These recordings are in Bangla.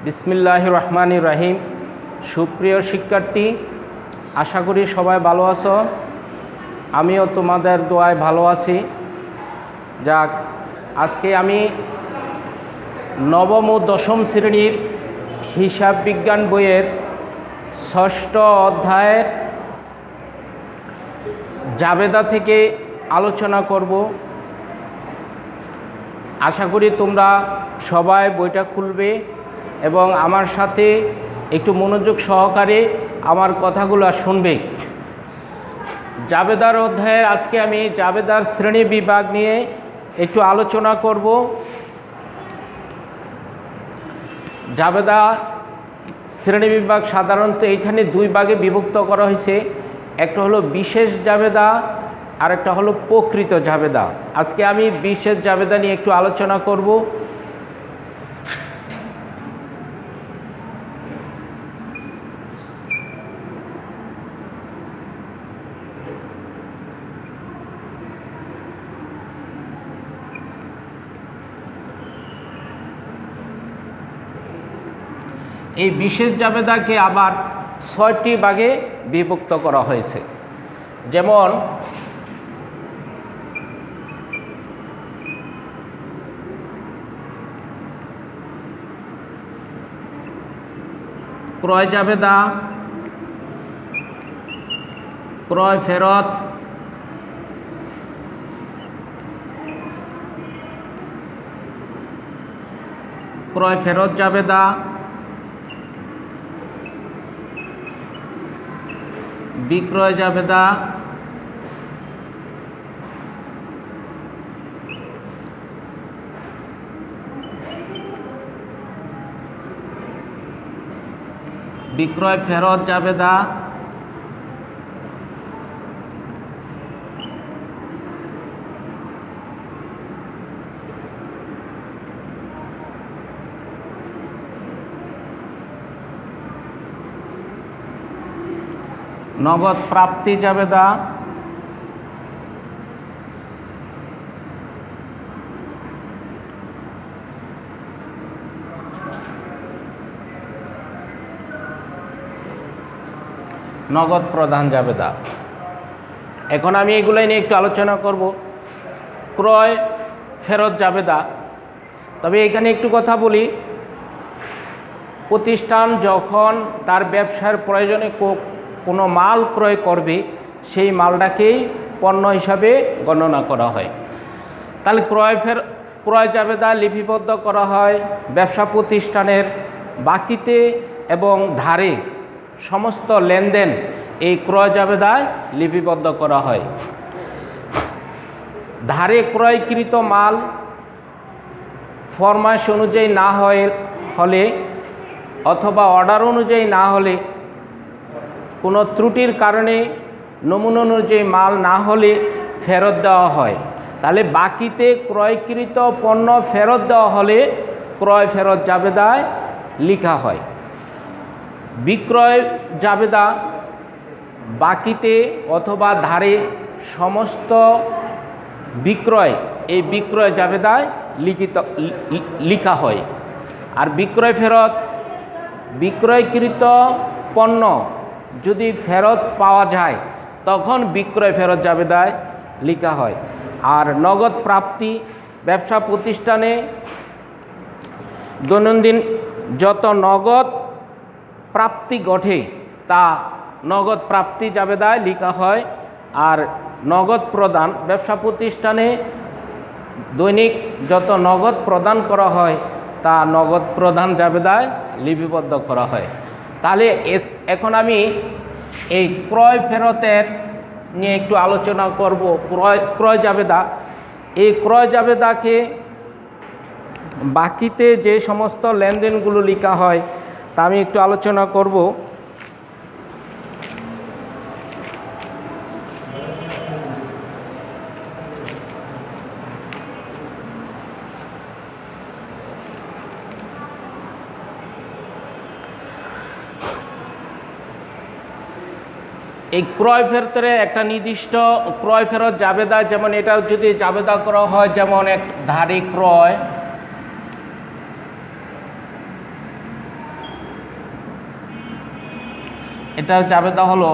বিসমিল্লাহির রহমানির রহিম। সুপ্রিয় শিক্ষার্থী, আশা করি সবাই ভালো আছো। আমিও তোমাদের দোয়ায় ভালো আছি। যাক, আজকে আমি নবম ও দশম শ্রেণীর হিসাব বিজ্ঞান বইয়ের ষষ্ঠ অধ্যায়ের জাবেদা থেকে আলোচনা করব। আশা করি তোমরা সবাই বইটা খুলবে এবং আমার সাথে একটু মনোযোগ সহকারে আমার কথাগুলো শুনবে। জাবেদার অধ্যায়ে আজকে আমি জাবেদার শ্রেণী বিভাগ নিয়ে একটু আলোচনা করব। জাবেদা শ্রেণী বিভাগ সাধারণত এখানে দুই ভাগে বিভক্ত করা হয়েছে। একটা হলো বিশেষ জাবেদা আর একটা হলো প্রকৃত জাবেদা। আজকে আমি বিশেষ জাবেদা নিয়ে একটু আলোচনা করব। এই বিশেষ জাবেদাকে আবার 6টি ভাগে বিভক্ত করা হয়েছে। যেমন ক্রয় জাবেদা, ক্রয় ফেরত, ক্রয় ফেরত জাবেদা, বিক্রয় জাবেদা, বিক্রয় ফেরত জাবেদা, নগদ প্রাপ্তি জাবেদা, নগদ প্রদান জাবেদা। এখন আমি এগুলাই নিয়ে একটু আলোচনা করব। ক্রয় ফেরত জাবেদা। তবে এখানে একটু কথা বলি, প্রতিষ্ঠান যখন তার ব্যবসার প্রয়োজনে কোনো মাল ক্রয় করবে, সেই মালটাকেই পণ্য হিসাবে গণনা করা হয়। তাহলে ক্রয় জাবেদা লিপিবদ্ধ করা হয় ব্যবসা প্রতিষ্ঠানের বাকিতে এবং ধারে সমস্ত লেনদেন এই ক্রয় জাবেদায় লিপিবদ্ধ করা হয়। ধারে ক্রয়কৃত মাল ফরমাশ অনুযায়ী না হলে অথবা অর্ডার অনুযায়ী না হলে, কোনো ত্রুটির কারণে নমুনা অনুযায়ী মাল না হলে ফেরত দেওয়া হয়। তাহলে বাকিতে ক্রয়কৃত পণ্য ফেরত দেওয়া হলে ক্রয় ফেরত জাবেদায় লেখা হয়। বিক্রয় জাবেদা বাকিতে অথবা ধারে সমস্ত বিক্রয় এই বিক্রয় জাবেদায় লেখা হয়। আর বিক্রয় ফেরত, বিক্রয়কৃত পণ্য যদি ফেরত পাওয়া যায় তখন বিক্রয় ফেরত জাবেদায় লেখা হয়। আর নগদ প্রাপ্তি, ব্যবসা প্রতিষ্ঠানে দৈনন্দিন যত নগদ প্রাপ্তি ঘটে তা নগদ প্রাপ্তি জাবেদায় লেখা হয়। আর নগদ প্রদান, ব্যবসা প্রতিষ্ঠানে দৈনিক যত নগদ প্রদান করা হয় তা নগদ প্রদান জাবেদায় লিপিবদ্ধ করা হয়। তাহলে এখন আমি এই ক্রয় ফেরতের নিয়ে একটু আলোচনা করব। ক্রয় জাবেদা, এই ক্রয় জাবেদাকে বাকিতে যে সমস্ত লেনদেনগুলো লেখা হয় তা আমি একটু আলোচনা করব। এই ক্রয় ফেরতের একটা নির্দিষ্ট ক্রয় ফেরত জাবেদা, যেমন এটা যদি জাবেদা করা হয়, যেমন এক ধারে ক্রয় এটার জাবেদা হলো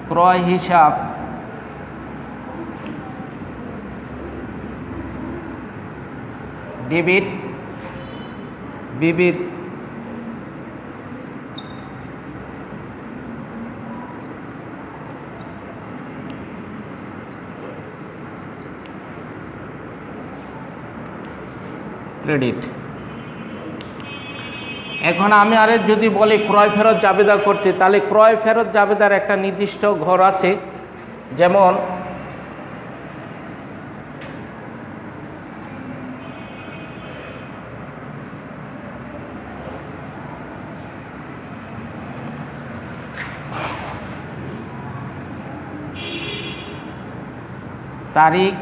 ক্রয় হিসাব ডেবিট বিবিধ ক্রেডিট। এখন আমি আরে যদি বলি ক্রয় ফেরত জাবেদা করতে, তাহলে ক্রয় ফেরত জাবেদার একটা নির্দিষ্ট ঘর আছে। যেমন তারিখ,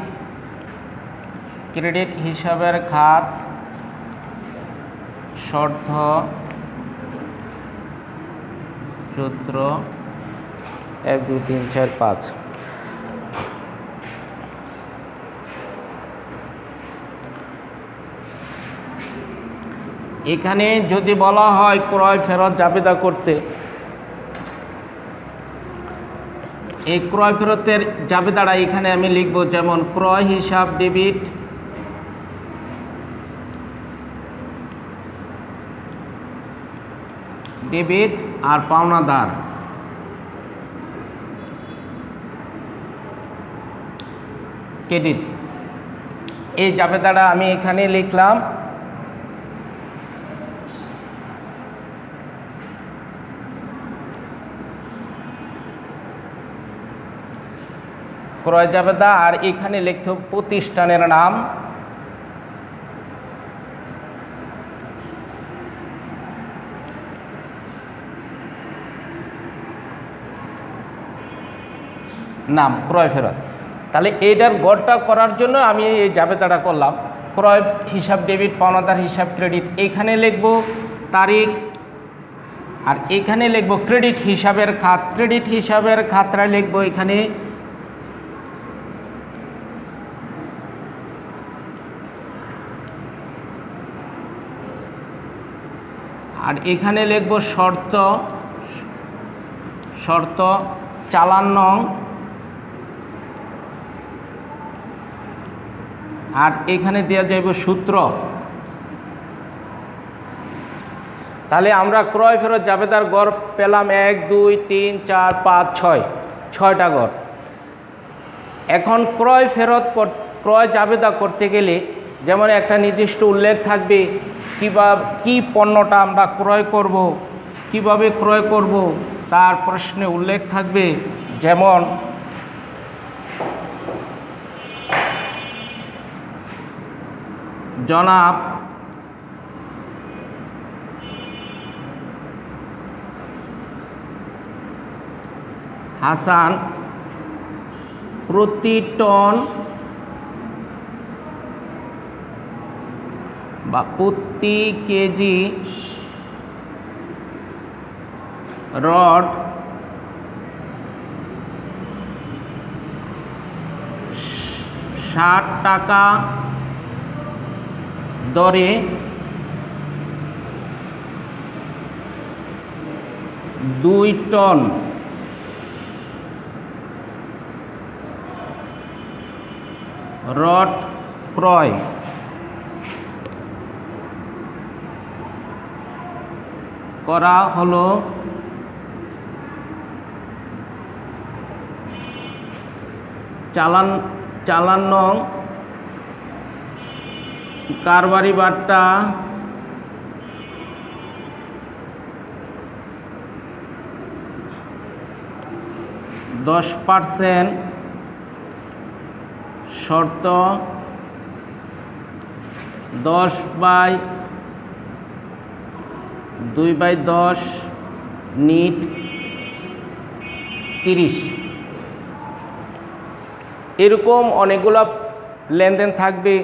ক্রেডিট হিসাবের খাত, শর্ত, সূত্র 1 2 3 4 5। এখানে যদি বলা হয় ক্রয় ফেরত জাবেদা করতে, এই ক্রয় ফেরতের জাবেদাটা এখানে আমি লিখব। যেমন ক্রয় হিসাব ডেবিট আর পাওনাদার ক্রেডিট। এই জাবেদাটা আমি এখানে লিখলাম। ক্রয় জাবেদা, আর এখানে লিখতে হবে প্রতিষ্ঠানের নাম, ক্রয় ফেরত। তাহলে এইটার গড়টা করার জন্য আমি এই জাবেদাটা করলাম। ক্রয় হিসাব ডেবিট, পাওনাদার হিসাব ক্রেডিট। এইখানে লিখব তারিখ, আর এখানে লিখব ক্রেডিট হিসাবের খাত। ক্রেডিট হিসাবের খাতটা লিখব এখানে আর এখানে লিখব শর্ত চালান নং, আর এখানে দেওয়া যাইব সূত্র। তাহলে আমরা ক্রয় ফেরত জাবেদার গড় পেলাম 1 2 3 4 5 6, 6টা গড়। এখন ক্রয় জাবেদা করতে গেলে যেমন একটা নির্দিষ্ট উল্লেখ থাকবে কি পণ্যটা আমরা ক্রয় করব, কিভাবে ক্রয় করব, তার প্রশ্নে উল্লেখ থাকবে। যেমন জনাব হাসান প্রতি টন বা প্রতি কেজি রড 60 টাকা দরে 2 টন রড ক্রয় করা হলো চালান নং কারবারি বার্তা 10%, শর্ত 10/2/10, নিট 30। এরকম অনেকগুলো লেনদেন থাকবে।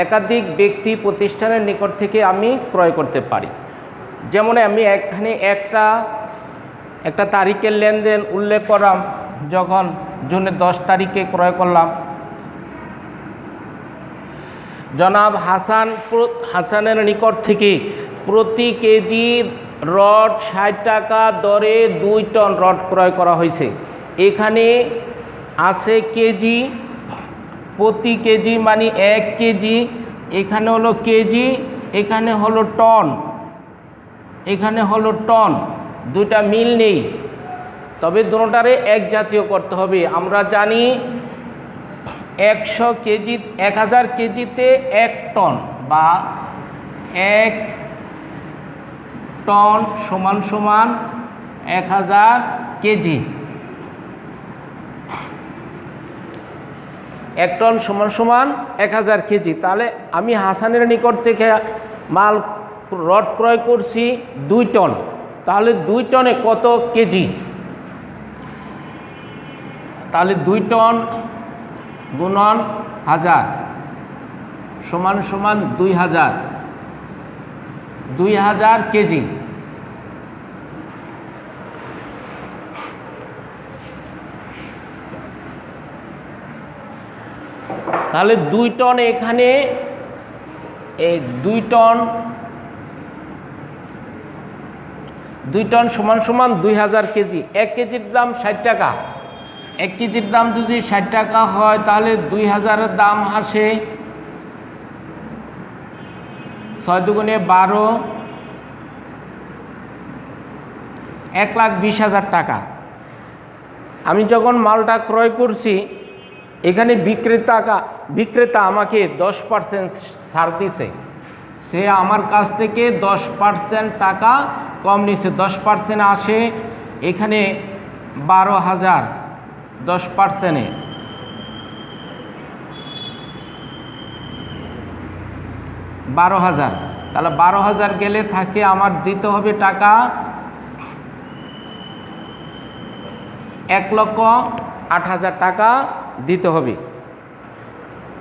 একাধিক ব্যক্তি প্রতিষ্ঠানের নিকট থেকে আমি ক্রয় করতে পারি। যেমন আমি এখানে একটা তারিখের লেনদেন উল্লেখ করলাম, যখন জুনের 10 তারিখে ক্রয় করলাম। জনাব হাসানের নিকট থেকে প্রতি কেজি রড 60 টাকা দরে 2 টন রড ক্রয় করা হয়েছে। এখানে আছে কেজি, প্রতি কেজি মানে 1 কেজি, এখানে হলো কেজি, এখানে হলো টন, এখানে হলো টন, দুইটা মিল নেই, তবে দুটোটারে এক জাতীয় করতে হবে। আমরা জানি 100 কেজি 1000 কেজিতে 1 টন বা 1 টন সমান সমান 1000 কেজি। 1 টন সমান সমান 1000 কেজি। তাহলে আমি হাসানের নিকট থেকে মাল রড ক্রয় করছি 2 টন, তাহলে 2 টনে কত কেজি? তাহলে 2 টন গুণন 1000 সমান সমান 2000 কেজি। তাহলে 2 টন এখানে, এই 2 টন সমান সমান 2000 কেজি। 1 কেজির দাম 60 টাকা। 1 কেজির দাম যদি 60 টাকা হয় তাহলে 2000-এর দাম আসে 6 দুগুণে 12, 1,20,000 টাকা। আমি যখন মালটা ক্রয় করছি এখানে বিক্রেতা আমাকে 10% ছাড় দিছে, সে আমার কাছ থেকে 10% টাকা কম নিছে। 10% আসে এখানে 12,000, 10%-এ 12,000। তাহলে 12,000 গেলে থাকে আমার দিতে হবে টাকা 1,08,000 টাকা দিতে হবে।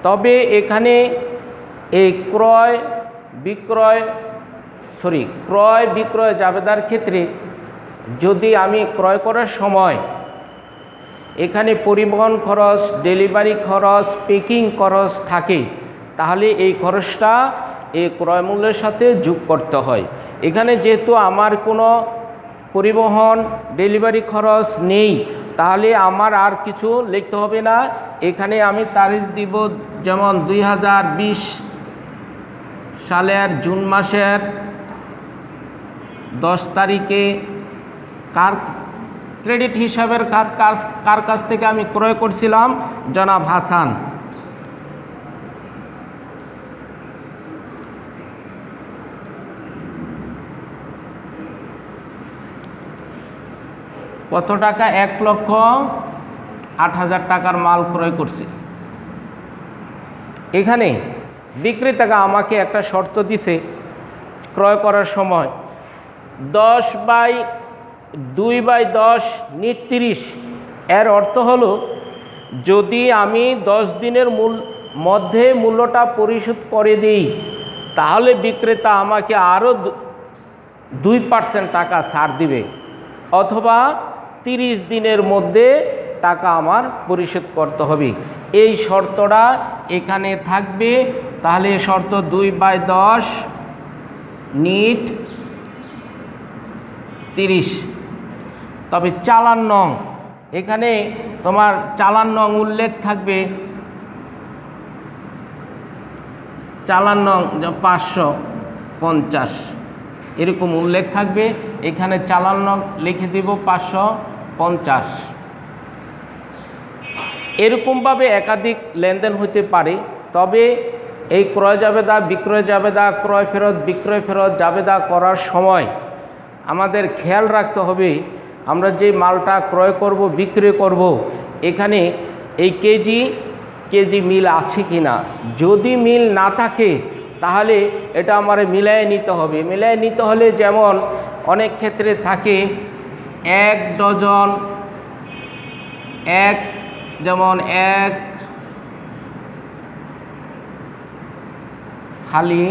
তবে এখানে এই ক্রয় বিক্রয় জাবেদার ক্ষেত্রে যদি আমি ক্রয় করার সময় এখানে পরিবহন খরচ, ডেলিভারি খরচ, পেকিং খরচ থাকে, তাহলে এই খরচটা এই ক্রয় মূল্যের সাথে যোগ করতে হয়। এখানে যেহেতু আমার কোনো পরিবহন ডেলিভারি খরচ নেই, তাহলে আমার আর কিছু লিখতে হবে না। এখানে আমি তারিখ দিব, যেমন 2020 সালের জুন মাসের 10 তারিখে ক্রেডিট হিসাবের কার কাছ থেকে আমি ক্রয় করছিলাম? জনাব হাসান। কত টাকা? 1,08,000 টাকার মাল ক্রয় করছি। এখানে বিক্রেতাকে আমাকে একটা শর্ত দিছে ক্রয় করার সময়, 2/10 নিট 30। এর অর্থ হলো যদি আমি 10 দিনের মধ্যে মূল্যটা পরিশোধ করে দিই তাহলে বিক্রেতা আমাকে আরও 2% টাকা ছাড় দিবে, অথবা 30 দিনের মধ্যে টাকা আমার পরিশোধ করতে হবে। এই শর্তটা এখানে থাকবে। তাহলে শর্ত 2/10 নিট 30। তবে চালান নং, এখানে তোমার চালান নং উল্লেখ থাকবে, চালান নং 550 এরকম উল্লেখ থাকবে। এখানে চালান নং লিখে দিব 550। এরকমভাবে একাধিক লেনদেন হতে পারে। তবে এই ক্রয় জাবেদা, বিক্রয় জাবেদা, ক্রয় ফেরত, বিক্রয় ফেরত জাবেদা করার সময় আমাদের খেয়াল রাখতে হবে আমরা যে মালটা ক্রয় করব, বিক্রয় করব, এখানে এই কেজি মিল আছে কি না। যদি মিল না থাকে তাহলে এটা আমার মিলায়ে নিতে হবে। মিলায়ে নিতে হলে যেমন অনেক ক্ষেত্রে থাকে 1 ডজন, যেমন 1 হালি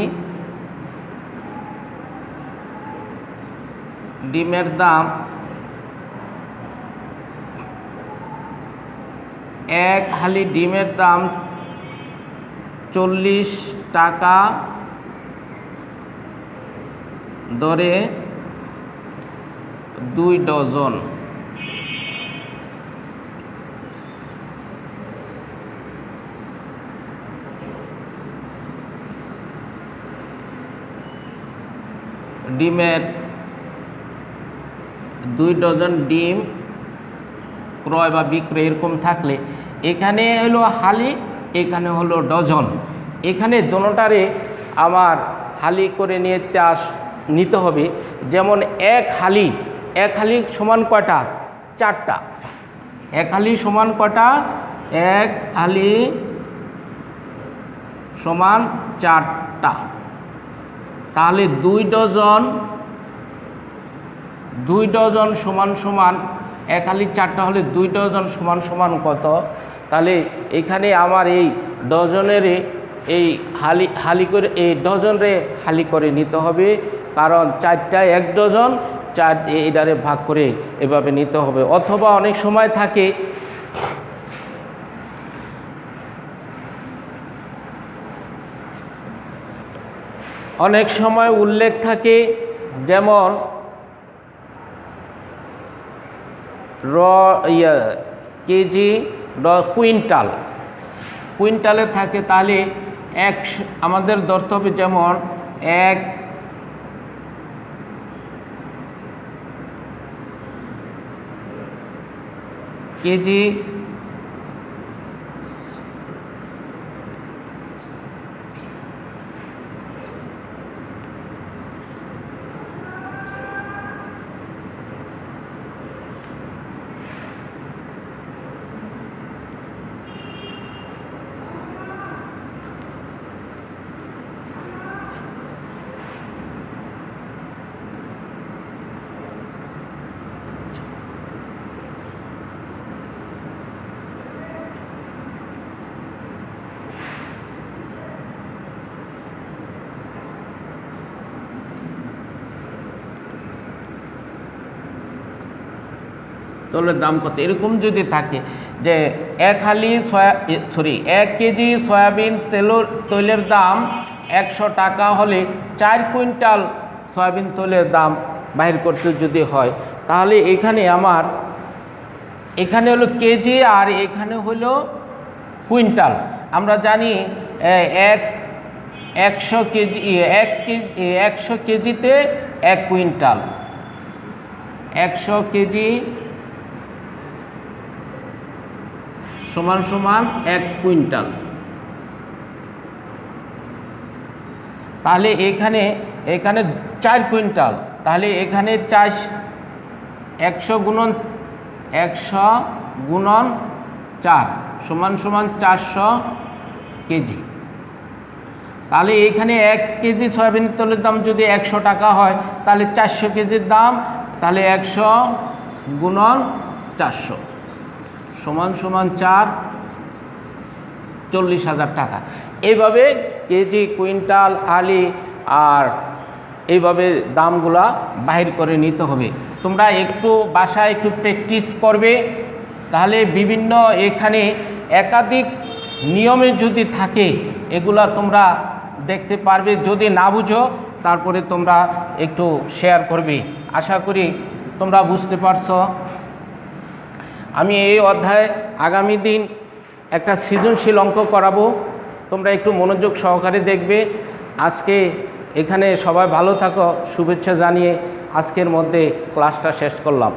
ডিমের দাম 1 হালি ডিমের দাম 40 টাকা দরে 2 ডজন। ডিমের 2 ডজন ডিম ক্রয় বা বিক্রয় এরকম থাকলে এখানে হলো হালি, এখানে হলো ডজন, এখানে দোনোটারে আমার হালি করে নিতে হবে। যেমন এক হালি সমান কয়টা? 4টা। এক হালি সমান কয়টা? এক হালি সমান 4টা। তাহলে 2 ডজন সমান এক হালি 4টা হলে 2 ডজন সমান কত? তাহলে এখানে আমার এই ডজনের এই হালি করে এই ডজনরে হালি করে নিতে হবে, কারণ 4টায় 1 ডজন, 4 এটারে ভাগ করে এভাবে নিতে হবে। অথবা অনেক সময় থাকে উল্লেখ থাকে, যেমন কেজি কুইন্টালে থাকে, তাহলে আমাদের ধরতে হবে যেমন 1 কেজি তৈলের দাম কত, এরকম যদি থাকে যে 1 কেজি সয়াবিন তৈলের দাম 100 টাকা হলে 4 কুইন্টাল সয়াবিন তৈলের দাম বাহির করতে যদি হয়, তাহলে এখানে হলো কেজি আর এখানে হলো কুইন্টাল। আমরা জানি 100 কেজিতে 1 কুইন্টাল, 100 কেজি সমান 1 কুইন্টাল। তাহলে এখানে 4 কুইন্টাল, তাহলে এখানে 100 গুণন 4 সমান 400 কেজি। তাহলে এখানে 1 কেজি সয়াবিন তেলের দাম যদি 100 টাকা হয়, তাহলে 400 কেজির দাম, তাহলে 100 গুণন 400 সমান 4, 40,000 টাকা। এইভাবে কেজি, কুইন্টাল, হালি আর এইভাবে দামগুলা বাহির করে নিতে হবে। তোমরা একটু বাসায় একটু প্র্যাকটিস করবে, তাহলে বিভিন্ন এখানে একাধিক নিয়মে যদি থাকে এগুলা তোমরা দেখতে পারবে। যদি না বুঝো তারপরে তোমরা একটু শেয়ার করবে। আশা করি তোমরা বুঝতে পারছো। আমি এই অধ্যায়ে আগামী দিন একটা সৃজনশীল অঙ্ক করাবো, তোমরা একটু মনোযোগ সহকারে দেখবে। আজকে এখানে সবাই ভালো থাকো, শুভেচ্ছা জানিয়ে আজকের মধ্যে ক্লাসটা শেষ করলাম।